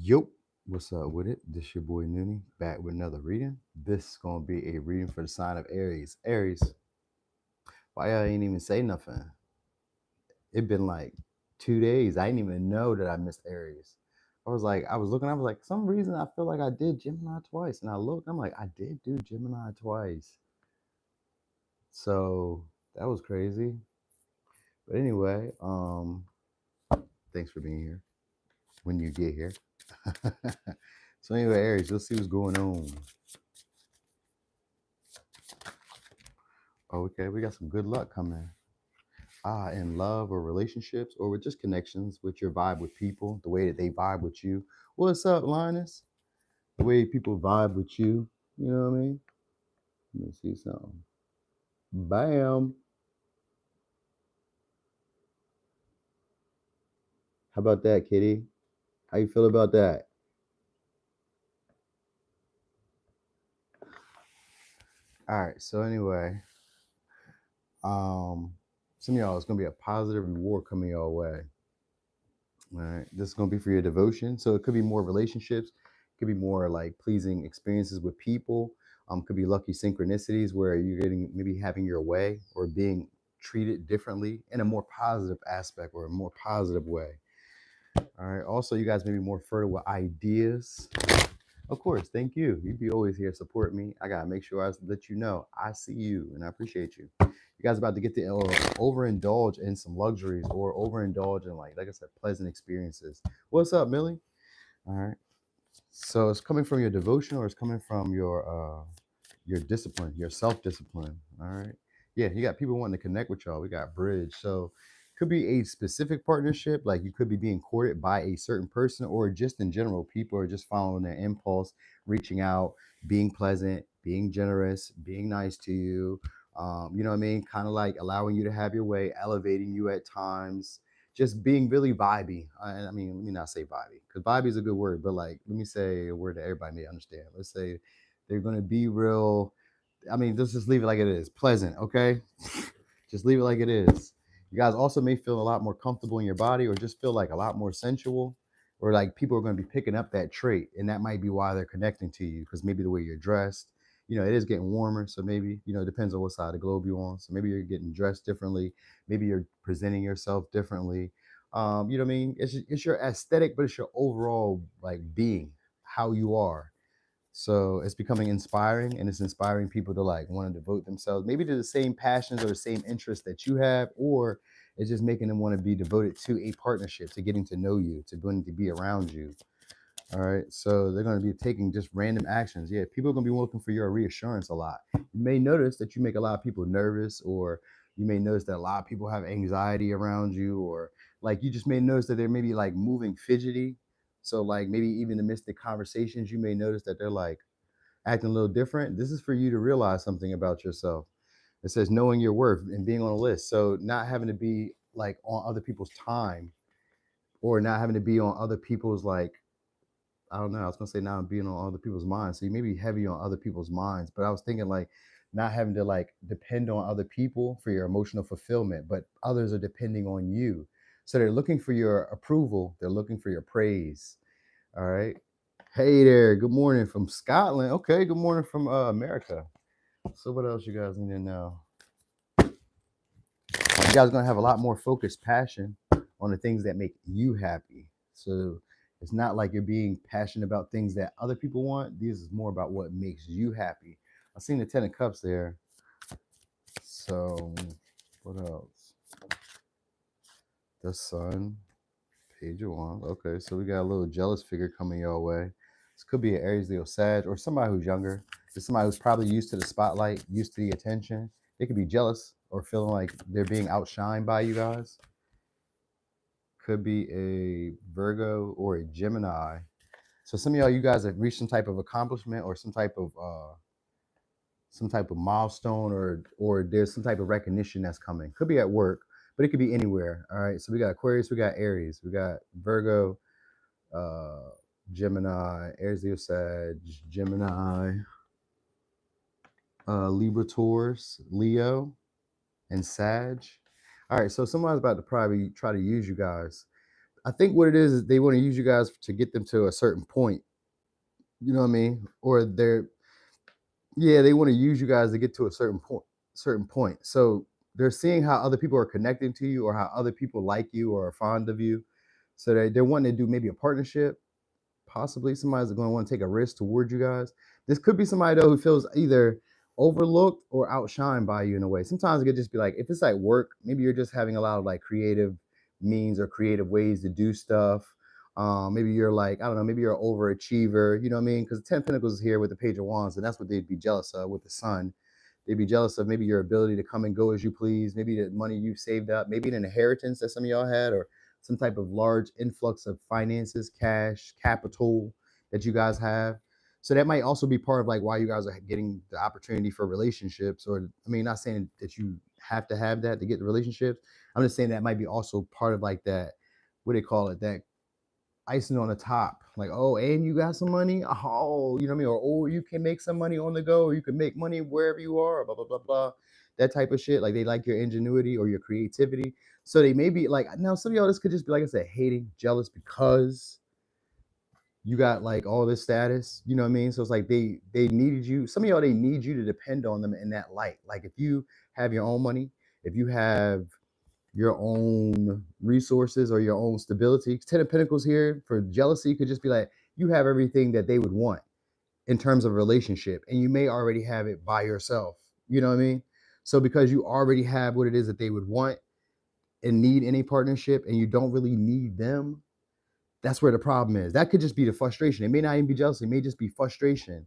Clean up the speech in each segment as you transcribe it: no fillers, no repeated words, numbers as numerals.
Yo, what's up with it? This your boy Noonie back with another reading. This is gonna be a reading for the sign of Aries. Aries, why y'all ain't even say nothing? It been like 2 days. I didn't even know that I missed Aries. I was looking, I was like, some reason I feel like I did Gemini twice. And I looked, I'm like, I did do Gemini twice. So that was crazy. But anyway, thanks for being here when you get here. So anyway, Aries, let's see what's going on. Okay, we got some good luck coming. In love or relationships or with just connections with your vibe with people, the way that they vibe with you. What's up, Linus? The way people vibe with you. You know what I mean? Let me see something. Bam. How about that, Kitty? How you feel about that? All right. So anyway, um, some of y'all, it's gonna be a positive reward coming your way. All right. This is gonna be for your devotion. So it could be more relationships, could be more like pleasing experiences with people. Could be lucky synchronicities where you're getting maybe having your way or being treated differently in a more positive aspect or a more positive way. All right. Also, you guys may be more fertile with ideas. Of course, thank you. You be always here to support me. I gotta make sure I let you know I see you and I appreciate you. You guys about to get to overindulge in some luxuries or overindulge in like I said, pleasant experiences. What's up, Millie? All right. So it's coming from your devotion or it's coming from your discipline, your self-discipline. All right. Yeah, you got people wanting to connect with y'all. We got bridge. So could be a specific partnership, like you could be being courted by a certain person, or just in general, people are just following their impulse, reaching out, being pleasant, being generous, being nice to you. You know what I mean? Kind of like allowing you to have your way, elevating you at times, just being really vibey. I mean, let me not say vibey because vibey is a good word, but like, let me say a word that everybody may understand. Let's say they're going to be real. I mean, let's just leave it like it is. Pleasant, okay? Just leave it like it is. You guys also may feel a lot more comfortable in your body or just feel like a lot more sensual, or like people are going to be picking up that trait. And that might be why they're connecting to you because maybe the way you're dressed, it is getting warmer. So maybe, it depends on what side of the globe you're on. So maybe you're getting dressed differently. Maybe you're presenting yourself differently. You know what I mean? It's your aesthetic, but it's your overall like being, how you are. So it's becoming inspiring and it's inspiring people to like want to devote themselves maybe to the same passions or the same interests that you have, or it's just making them want to be devoted to a partnership, to getting to know you, to wanting to be around you. All right. So they're going to be taking just random actions. Yeah. People are going to be looking for your reassurance a lot. You may notice that you make a lot of people nervous, or you may notice that a lot of people have anxiety around you, or like you just may notice that they're maybe like moving fidgety. So, like, maybe even amidst the conversations, you may notice that they're like acting a little different. This is for you to realize something about yourself. It says knowing your worth and being on a list. So, not having to be like on other people's time, or not having to be on other people's like, I don't know. I was gonna say not being on other people's minds. So you may be heavy on other people's minds, but I was thinking like not having to like depend on other people for your emotional fulfillment, but others are depending on you. So they're looking for your approval. They're looking for your praise. All right. Hey there. Good morning from Scotland. Okay. Good morning from America. So what else you guys need to know? You guys are gonna have a lot more focused passion on the things that make you happy. So it's not like you're being passionate about things that other people want. This is more about what makes you happy. I've seen the Ten of Cups there. So what else? The Sun, Page of Wands. Okay, so we got a little jealous figure coming your way. This could be an Aries, Leo, Sag, or somebody who's younger. It's somebody who's probably used to the spotlight, used to the attention. They could be jealous or feeling like they're being outshined by you guys. Could be a Virgo or a Gemini. So some of y'all, you guys have reached some type of accomplishment or some type of milestone, or there's some type of recognition that's coming. Could be at work, but it could be anywhere. All right. So we got Aquarius, we got Aries, we got Virgo, uh, Gemini, Aries, Leo, Sag, Gemini, Libra, Taurus, Leo, and Sag. All right. So someone's about to probably try to use you guys. I think what it is they want to use you guys to get them to a certain point. You know what I mean? Or they're yeah, they want to use you guys to get to a certain point. Certain point. So they're seeing how other people are connecting to you, or how other people like you or are fond of you. So they're wanting to do maybe a partnership. Possibly somebody's going to want to take a risk towards you guys. This could be somebody though who feels either overlooked or outshined by you in a way. Sometimes it could just be like if it's like work, maybe you're just having a lot of like creative means or creative ways to do stuff. Maybe you're like, I don't know, maybe you're an overachiever, you know what I mean? Because the 10 Pentacles is here with the Page of Wands, and that's what they'd be jealous of with the Sun. They'd be jealous of maybe your ability to come and go as you please, maybe the money you've saved up, maybe an inheritance that some of y'all had, or some type of large influx of finances, cash, capital that you guys have. So that might also be part of like why you guys are getting the opportunity for relationships. Or I mean, not saying that you have to have that to get the relationships. I'm just saying that might be also part of like that, what do they call it? That icing on the top. Like, oh, and you got some money? Oh, you know what I mean? Or oh, you can make some money on the go, or you can make money wherever you are, blah, blah, blah, blah. That type of shit. Like they like your ingenuity or your creativity. So they may be like, now some of y'all, this could just be like I said, hating, jealous because you got like all this status. You know what I mean? So it's like they needed you. Some of y'all, they need you to depend on them in that light. Like if you have your own money, if you have your own resources or your own stability. Ten of Pentacles here for jealousy could just be like you have everything that they would want in terms of a relationship, and you may already have it by yourself. You know what I mean? So because you already have what it is that they would want and need in a partnership, and you don't really need them, that's where the problem is. That could just be the frustration. It may not even be jealousy. It may just be frustration.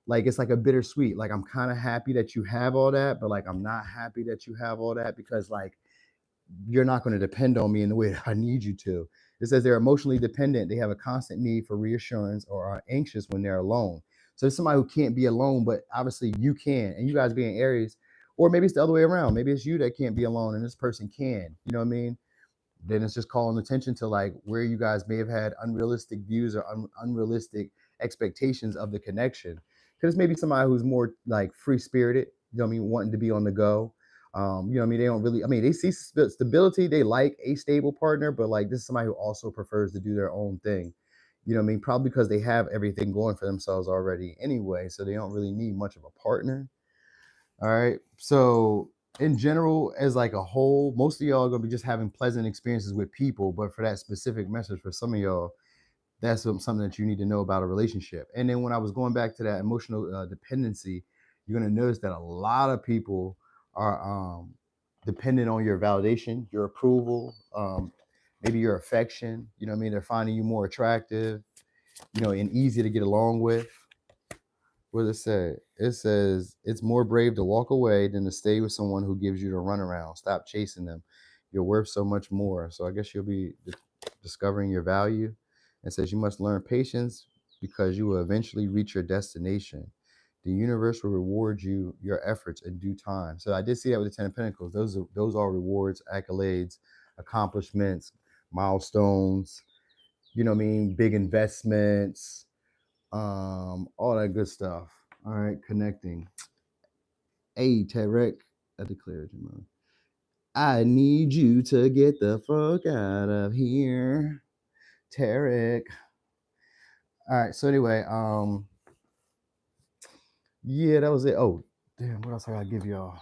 Like it's like a bittersweet. Like I'm kind of happy that you have all that, but like I'm not happy that you have all that because like you're not going to depend on me in the way that I need you to. It says they're emotionally dependent. They have a constant need for reassurance or are anxious when they're alone. So there's somebody who can't be alone, but obviously you can. And you guys being Aries, or maybe it's the other way around. Maybe it's you that can't be alone and this person can. You know what I mean? Then it's just calling attention to like where you guys may have had unrealistic views or unrealistic expectations of the connection. Because maybe somebody who's more like free spirited, you know what I mean, wanting to be on the go. You know what I mean? They don't really, I mean, they see stability, they like a stable partner, but like this is somebody who also prefers to do their own thing. You know what I mean? Probably because they have everything going for themselves already anyway. So they don't really need much of a partner. All right. So in general, as like a whole, most of y'all are gonna be just having pleasant experiences with people. But for that specific message, for some of y'all, that's something that you need to know about a relationship. And then when I was going back to that emotional dependency, you're gonna notice that a lot of people are dependent on your validation, your approval, maybe your affection. You know what I mean? They're finding you more attractive, you know, and easy to get along with. What does it say? It says it's more brave to walk away than to stay with someone who gives you the runaround. Stop chasing them. You're worth so much more. So I guess you'll be discovering your value. It says you must learn patience because you will eventually reach your destination. The universe will reward you your efforts in due time. So I did see that with the Ten of Pentacles. Those are rewards, accolades, accomplishments, milestones. You know what I mean? Big investments, all that good stuff. All right, connecting. Hey, Tarek, I declared you, man. I need you to get the fuck out of here, Tarek. All right, so anyway, yeah, that was it. Oh, damn, what else I gotta give y'all?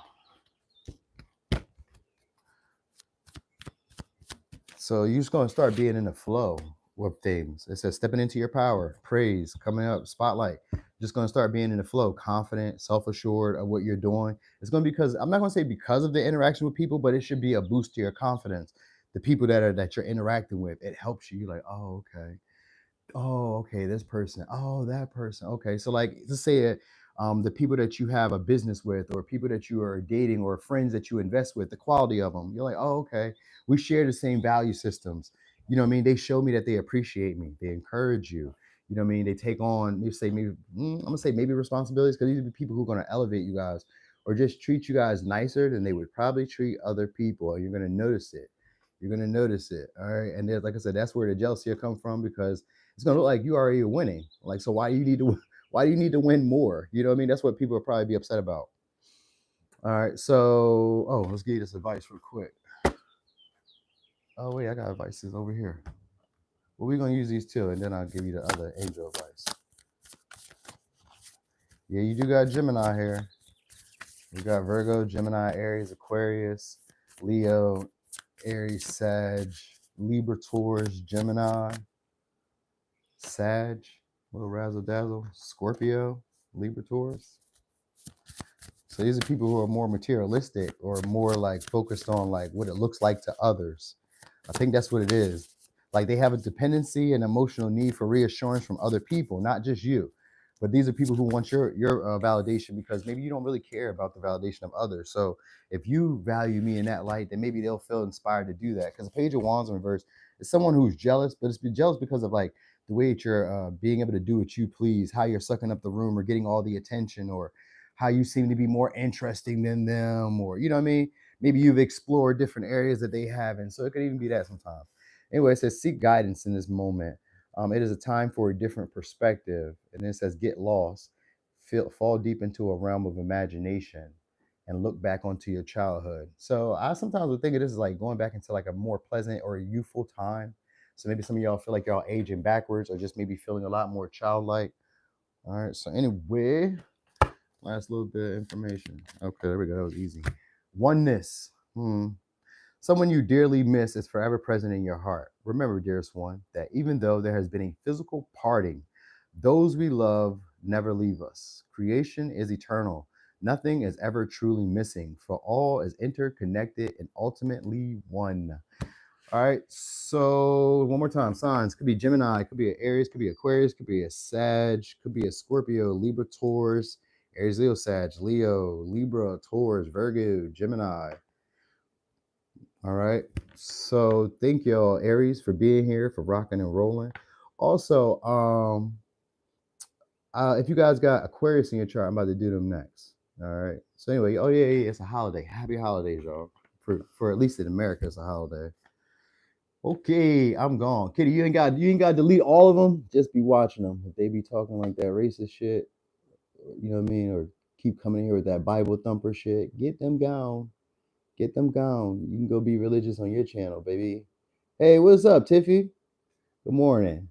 So you're just gonna start being in the flow with things. It says stepping into your power, praise, coming up, spotlight. Just gonna start being in the flow, confident, self-assured of what you're doing. It's gonna be because I'm not gonna say because of the interaction with people, but it should be a boost to your confidence. The people that you're interacting with, it helps you. You're like, oh, okay. Oh, okay, this person. Oh, that person. Okay, so like, let's say it, the people that you have a business with, or people that you are dating, or friends that you invest with, the quality of them. You're like, oh, okay, we share the same value systems. You know what I mean? They show me that they appreciate me. They encourage you. You know what I mean? They take on, maybe say maybe I'm gonna say maybe responsibilities because these are the people who are gonna elevate you guys, or just treat you guys nicer than they would probably treat other people. And you're gonna notice it. You're gonna notice it. All right, and then like I said, that's where the jealousy will come from because it's gonna look like you already winning. Like, so why do you need to why do you need to win more? You know what I mean? That's what people will probably be upset about. All right, so let's give you this advice real quick. Oh wait, I got advices over here. Well, we're gonna use these two, and then I'll give you the other angel advice. Yeah, you do got Gemini here. You got Virgo, Gemini, Aries, Aquarius, Leo, Aries, Sag, Libra, Taurus, Gemini, Sag, little razzle dazzle, Scorpio, Libra, Taurus. So these are people who are more materialistic or more like focused on like what it looks like to others. I think that's what it is. Like they have a dependency and emotional need for reassurance from other people, not just you. But these are people who want your validation because maybe you don't really care about the validation of others. So if you value me in that light, then maybe they'll feel inspired to do that. Because the Page of Wands in reverse is someone who's jealous, but it's been jealous because of like the way that you're being able to do what you please, how you're sucking up the room or getting all the attention, or how you seem to be more interesting than them, or you know what I mean? Maybe you've explored different areas that they haven't. So it could even be that sometimes. Anyway, it says seek guidance in this moment. It is a time for a different perspective. And then it says get lost, fall deep into a realm of imagination and look back onto your childhood. So I sometimes would think of this as like going back into like a more pleasant or youthful time. So maybe some of y'all feel like y'all aging backwards or just maybe feeling a lot more childlike. All right. So anyway, last little bit of information. Okay, there we go. That was easy. Oneness. Someone you dearly miss is forever present in your heart. Remember, dearest one, that even though there has been a physical parting, those we love never leave us. Creation is eternal. Nothing is ever truly missing, for all is interconnected and ultimately one. All right, so one more time. Signs could be Gemini, could be an Aries, could be Aquarius, could be a Sag, could be a Scorpio, Libra, Taurus, Aries, Leo, Sag, Leo, Libra, Taurus, Virgo, Gemini. All right. So thank y'all, Aries, for being here, for rocking and rolling. Also, if you guys got Aquarius in your chart, I'm about to do them next. All right. So anyway, oh yeah, it's a holiday. Happy holidays, y'all. For at least in America, it's a holiday. Okay, I'm gone. Kitty, you ain't got to delete all of them. Just be watching them. If they be talking like that racist shit, you know what I mean, or keep coming here with that Bible thumper shit, get them gone. Get them gone. You can go be religious on your channel, baby. Hey, what's up, Tiffy? Good morning.